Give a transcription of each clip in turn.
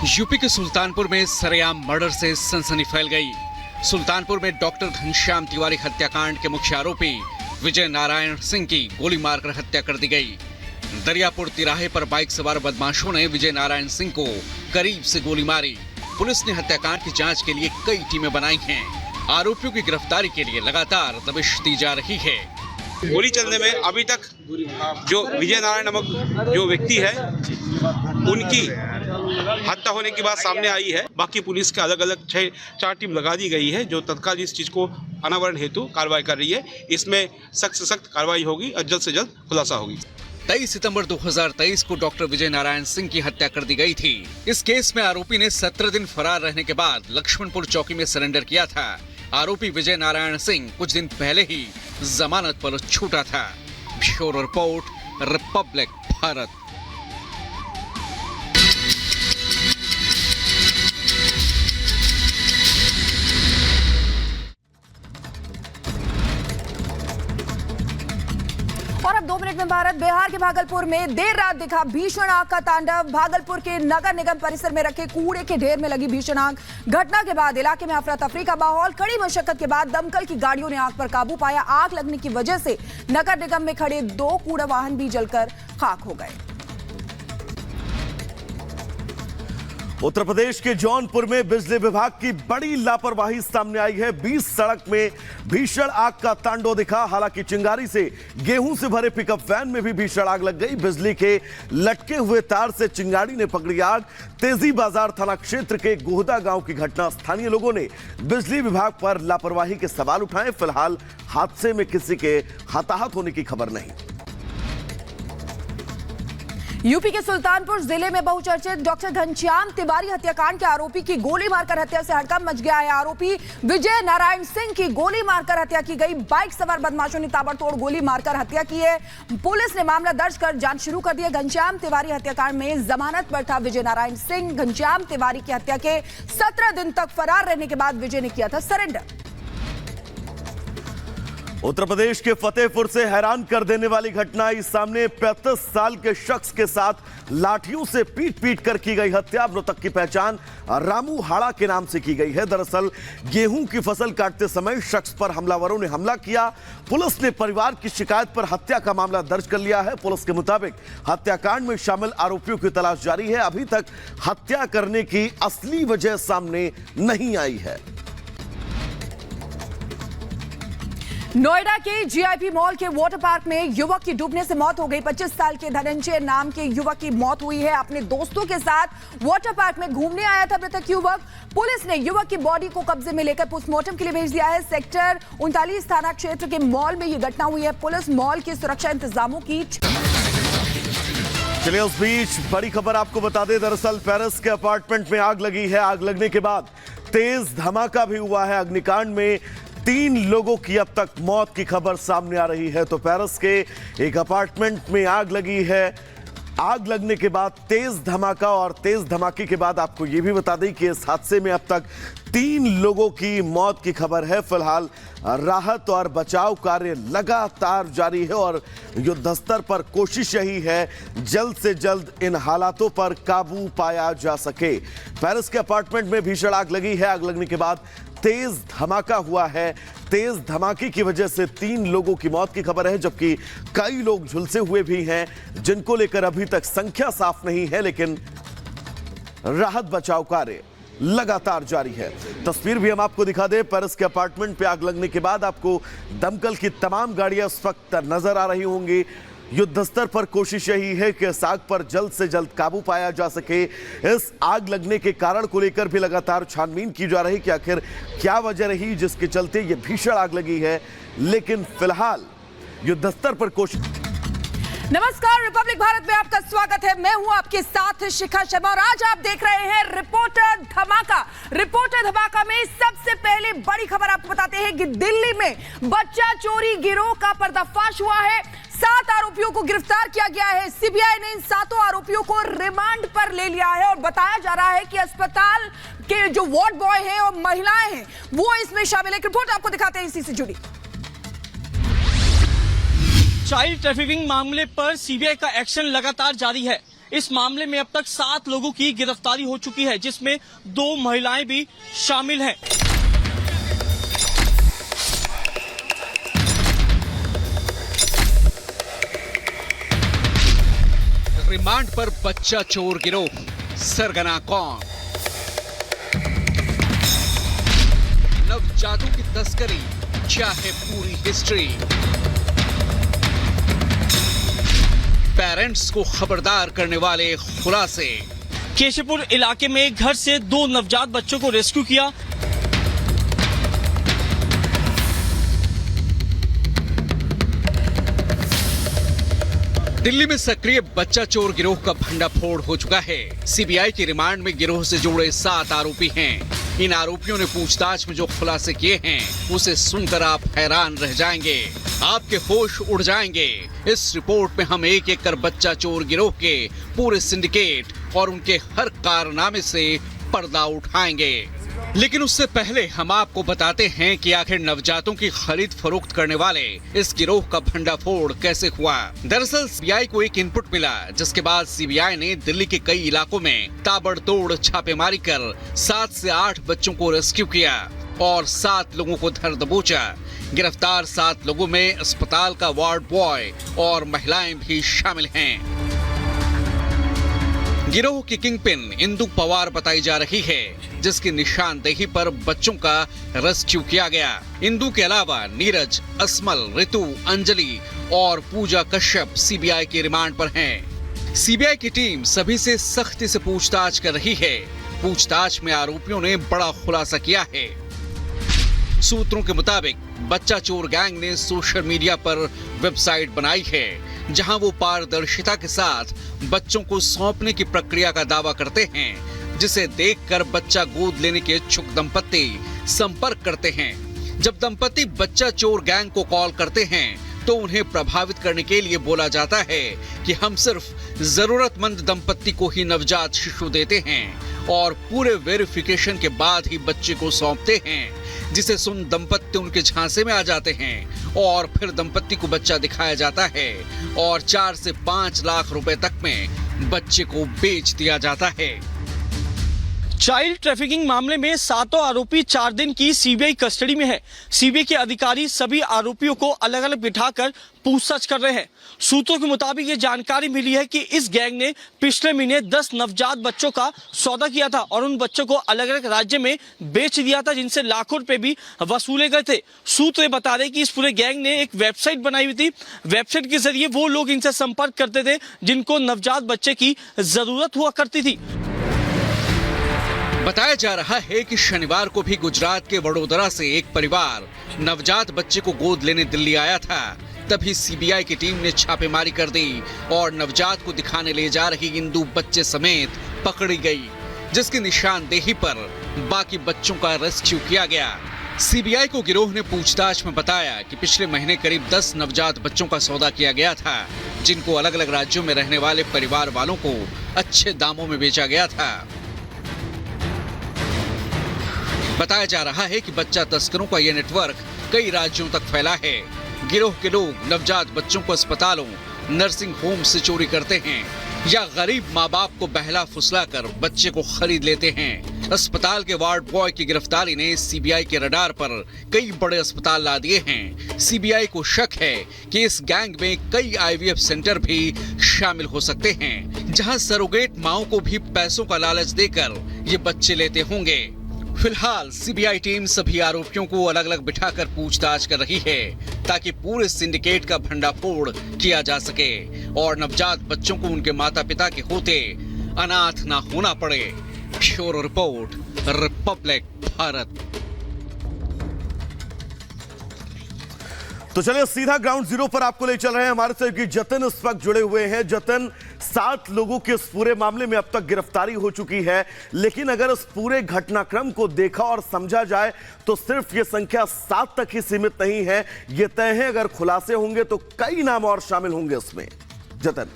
UP के सुल्तानपुर में सरेआम मर्डर से सनसनी फैल गई। सुल्तानपुर में डॉक्टर घनश्याम तिवारी हत्याकांड के मुख्य आरोपी विजय नारायण सिंह की गोली मारकर हत्या कर दी गई। दरियापुर तिराहे पर बाइक सवार बदमाशों ने विजय नारायण सिंह को करीब से गोली मारी। पुलिस ने हत्याकांड की जांच के लिए कई टीमें बनाई हैं। आरोपियों की गिरफ्तारी के लिए लगातार दबिश दी जा रही है। गोली चलने में अभी तक जो विजय नारायण नामक जो व्यक्ति है उनकी हत्या होने की बात सामने आई है। बाकी पुलिस के अलग अलग 4 टीम लगा दी गई है जो तत्काल इस चीज को अनावरण हेतु कार्रवाई कर रही है। इसमें सख्त से सख्त कार्रवाई होगी और जल्द से जल्द खुलासा होगी। 23 सितंबर 2023 को डॉक्टर विजय नारायण सिंह की हत्या कर दी गई थी। इस केस में आरोपी ने 17 दिन फरार रहने के बाद लक्ष्मणपुर चौकी में सरेंडर किया था। आरोपी विजय नारायण सिंह कुछ दिन पहले ही जमानत पर छूटा था। Bureau report, Republic Bharat. और अब 2 मिनट में भारत। बिहार के भागलपुर में देर रात दिखा भीषण आग का तांडव। भागलपुर के नगर निगम परिसर में रखे कूड़े के ढेर में लगी भीषण आग। घटना के बाद इलाके में अफरा तफरी का माहौल। कड़ी मशक्कत के बाद दमकल की गाड़ियों ने आग पर काबू पाया। आग लगने की वजह से नगर निगम में खड़े 2 कूड़ा वाहन भी जलकर खाक हो गए। उत्तर प्रदेश के जौनपुर में बिजली विभाग की बड़ी लापरवाही सामने आई है। 20 सड़क में भीषण आग का तांडव दिखा। हालांकि चिंगारी से गेहूं से भरे पिकअप वैन में भी भीषण आग लग गई। बिजली के लटके हुए तार से चिंगारी ने पकड़ी आग। तेजी बाजार थाना क्षेत्र के गोहदा गांव की घटना। स्थानीय लोगों ने बिजली विभाग पर लापरवाही के सवाल उठाए। फिलहाल हादसे में किसी के हताहत होने की खबर नहीं। यूपी के सुल्तानपुर जिले में बहुचर्चित डॉक्टर घनश्याम तिवारी हत्याकांड के आरोपी की गोली मारकर हत्या से हड़कंप मच गया है। आरोपी विजय नारायण सिंह की गोली मारकर हत्या की गई। बाइक सवार बदमाशों ने ताबड़तोड़ गोली मारकर हत्या की है। पुलिस ने मामला दर्ज कर जांच शुरू कर दी है। घनश्याम तिवारी हत्याकांड में जमानत पर था विजय नारायण सिंह। घनश्याम तिवारी की हत्या के 17 दिन तक फरार रहने के बाद विजय ने किया था सरेंडर। उत्तर प्रदेश के फतेहपुर से हैरान कर देने वाली घटना आई सामने। 35 साल के शख्स के साथ लाठियों से पीट कर की गई हत्या। मृतक की पहचान रामू हाड़ा के नाम से की गई है। दरअसल गेहूं की फसल काटते समय शख्स पर हमलावरों ने हमला किया। पुलिस ने परिवार की शिकायत पर हत्या का मामला दर्ज कर लिया है। पुलिस के मुताबिक हत्याकांड में शामिल आरोपियों की तलाश जारी है। अभी तक हत्या करने की असली वजह सामने नहीं आई है। नोएडा के जीआईपी मॉल के वाटर पार्क में युवक की डूबने से मौत हो गई। 25 साल के धनंजय नाम के युवक की मौत हुई है। अपने दोस्तों के साथ वाटर पार्क में घूमने आया था मृतक युवक। पुलिस ने युवक की बॉडी को कब्जे में लेकर पोस्टमार्टम के लिए भेज दिया है। सेक्टर 39 थाना क्षेत्र के मॉल में यह घटना हुई है। पुलिस मॉल के सुरक्षा इंतजामों की। चलिए उस बीच बड़ी खबर आपको बता दें। दरअसल पेरिस के अपार्टमेंट में आग लगी है। आग लगने के बाद तेज धमाका भी हुआ है। अग्निकांड में 3 लोगों की अब तक मौत की खबर सामने आ रही है। तो पेरिस के एक अपार्टमेंट में आग लगी है। आग लगने के बाद तेज धमाका, और तेज धमाके के बाद आपको यह भी बता दें कि इस हादसे में अब तक 3 लोगों की मौत की खबर है। फिलहाल राहत और बचाव कार्य लगातार जारी है और युद्धस्तर पर कोशिश यही है जल्द से जल्द इन हालातों पर काबू पाया जा सके। पेरिस के अपार्टमेंट में भीषण आग लगी है। आग लगने के बाद तेज धमाका हुआ है। तेज धमाके की वजह से 3 लोगों की मौत की खबर है, जबकि कई लोग झुलसे हुए भी हैं जिनको लेकर अभी तक संख्या साफ नहीं है। लेकिन राहत बचाव कार्य लगातार जारी है। तस्वीर भी हम आपको दिखा दें। पेरिस के अपार्टमेंट पे आग लगने के बाद आपको दमकल की तमाम गाड़ियां इस वक्त नजर आ रही होंगी। युद्ध स्तर पर कोशिश यही है कि इस आग पर जल्द से जल्द काबू पाया जा सके। इस आग लगने के कारण को लेकर भी लगातार छानबीन की जा रही कि आखिर क्या वजह रही जिसके चलते ये भीषण आग लगी है। लेकिन फिलहाल युद्ध स्तर पर कोशिश। नमस्कार, रिपब्लिक भारत में आपका स्वागत है। मैं हूं आपके साथ शिखा शर्मा और आज आप देख रहे हैं रिपोर्टर धमाका। रिपोर्टर धमाका में सबसे पहले बड़ी खबर आपको बताते हैं कि दिल्ली में बच्चा चोरी गिरोह का पर्दाफाश हुआ है। 7 आरोपियों को गिरफ्तार किया गया है। सीबीआई ने इन 7 आरोपियों को रिमांड पर ले लिया है और बताया जा रहा है कि अस्पताल के जो वार्ड बॉय हैं और महिलाएं हैं वो इसमें शामिल है। रिपोर्ट आपको दिखाते हैं इसी से जुड़ी। चाइल्ड ट्रैफिकिंग मामले पर सीबीआई का एक्शन लगातार जारी है। इस मामले में अब तक 7 लोगों की गिरफ्तारी हो चुकी है, जिसमें 2 महिलाएं भी शामिल हैं। रिमांड पर बच्चा चोर गिरोह, सरगना कौन? नवजातों की तस्करी, क्या है पूरी हिस्ट्री? पेरेंट्स को खबरदार करने वाले खुलासे। केशवपुर इलाके में घर से 2 नवजात बच्चों को रेस्क्यू किया। दिल्ली में सक्रिय बच्चा चोर गिरोह का भंडाफोड़ हो चुका है। सीबीआई की रिमांड में गिरोह से जुड़े 7 आरोपी हैं। इन आरोपियों ने पूछताछ में जो खुलासे किए हैं उसे सुनकर आप हैरान रह जाएंगे, आपके होश उड़ जाएंगे। इस रिपोर्ट में हम एक एक कर बच्चा चोर गिरोह के पूरे सिंडिकेट और उनके हर कारनामे से पर्दा उठाएंगे। लेकिन उससे पहले हम आपको बताते हैं कि आखिर नवजातों की खरीद फरोख्त करने वाले इस गिरोह का भंडाफोड़ कैसे हुआ। दरअसल सीबीआई को एक इनपुट मिला, जिसके बाद सीबीआई ने दिल्ली के कई इलाकों में ताबड़तोड़ छापेमारी कर 7 से 8 बच्चों को रेस्क्यू किया और 7 लोगों को धर दबोचा। गिरफ्तार 7 लोगों में अस्पताल का वार्ड बॉय और महिलाएं भी शामिल हैं। गिरोह की किंगपिन इंदु पवार बताई जा रही है, जिसकी निशानदेही पर बच्चों का रेस्क्यू किया गया। इंदु के अलावा नीरज, असमल, ऋतु, अंजलि और पूजा कश्यप सीबीआई की रिमांड पर हैं। सीबीआई की टीम सभी से सख्ती से पूछताछ कर रही है। पूछताछ में आरोपियों ने बड़ा खुलासा किया है। सूत्रों के मुताबिक बच्चा चोर गैंग ने सोशल मीडिया पर वेबसाइट बनाई है, जहां वो पारदर्शिता के साथ बच्चों को सौंपने की प्रक्रिया का दावा करते हैं, जिसे देखकर बच्चा गोद लेने के इच्छुक दंपत्ति संपर्क करते हैं। जब दंपत्ति बच्चा चोर गैंग को कॉल करते हैं तो उन्हें प्रभावित करने के लिए बोला जाता है कि हम सिर्फ जरूरतमंद दंपत्ति को ही नवजात शिशु देते हैं और पूरे वेरिफिकेशन के बाद ही बच्चे को सौंपते हैं, जिसे सुन दंपत्ति उनके झांसे में आ जाते हैं और फिर दंपत्ति को बच्चा दिखाया जाता है और 4 से 5 लाख रुपए तक में बच्चे को बेच दिया जाता है। चाइल्ड ट्रैफिकिंग मामले में 7 आरोपी 4 दिन की सीबीआई कस्टडी में है। सीबीआई के अधिकारी सभी आरोपियों को अलग अलग बिठाकर पूछताछ कर रहे हैं। सूत्रों के मुताबिक ये जानकारी मिली है कि इस गैंग ने पिछले महीने 10 नवजात बच्चों का सौदा किया था और उन बच्चों को अलग अलग राज्य में बेच दिया था, जिनसे लाखों रुपए भी वसूले गए थे। सूत्र बता रहे कि इस पूरे गैंग ने एक वेबसाइट बनाई हुई थी। वेबसाइट के जरिए वो लोग इनसे संपर्क करते थे जिनको नवजात बच्चे की जरूरत हुआ करती थी। बताया जा रहा है कि शनिवार को भी गुजरात के वडोदरा से एक परिवार नवजात बच्चे को गोद लेने दिल्ली आया था। तभी सीबीआई की टीम ने छापेमारी कर दी और नवजात को दिखाने ले जा रही इंदु बच्चे समेत पकड़ी गई, जिसकी निशानदेही पर बाकी बच्चों का रेस्क्यू किया गया। सीबीआई को गिरोह ने पूछताछ में बताया कि पिछले महीने करीब 10 नवजात बच्चों का सौदा किया गया था, जिनको अलग अलग राज्यों में रहने वाले परिवार वालों को अच्छे दामों में बेचा गया था। बताया जा रहा है कि बच्चा तस्करों का यह नेटवर्क कई राज्यों तक फैला है। गिरोह के लोग नवजात बच्चों को अस्पतालों, नर्सिंग होम से चोरी करते हैं या गरीब माँ बाप को बहला फुसलाकर बच्चे को खरीद लेते हैं। अस्पताल के वार्ड बॉय की गिरफ्तारी ने सीबीआई के रडार पर कई बड़े अस्पताल ला दिए हैं। सीबीआई को शक है कि इस गैंग में कई आईवीएफ सेंटर भी शामिल हो सकते हैं, जहां सरोगेट माओं को भी पैसों का लालच देकर ये बच्चे लेते होंगे। फिलहाल सीबीआई टीम सभी आरोपियों को अलग अलग बिठाकर पूछताछ कर रही है, ताकि पूरे सिंडिकेट का भंडाफोड़ किया जा सके और नवजात बच्चों को उनके माता पिता के होते अनाथ ना होना पड़े। Bureau report, Republic Bharat. तो चलिए सीधा ग्राउंड जीरो पर आपको ले चल रहे हैं। हमारे सहयोगी जतिन इस वक्त जुड़े हुए हैं। जतिन, 7 लोगों के इस पूरे मामले में अब तक गिरफ्तारी हो चुकी है, लेकिन अगर इस पूरे घटनाक्रम को देखा और समझा जाए तो सिर्फ ये संख्या 7 तक ही सीमित नहीं है। ये तय है अगर खुलासे होंगे तो कई नाम और शामिल होंगे इसमें। जतिन,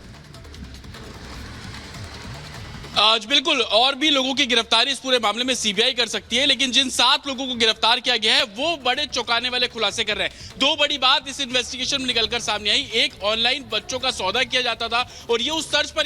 आज बिल्कुल और भी लोगों की गिरफ्तारी इस पूरे मामले में सीबीआई कर सकती है, लेकिन जिन 7 लोगों को गिरफ्तार किया गया है वो बड़े चौंकाने वाले खुलासे कर रहे हैं। 2 बड़ी बात इस इन्वेस्टिगेशन में निकलकर सामने आई। एक, ऑनलाइन बच्चों का सौदा किया जाता था और ये उस तर्ज पर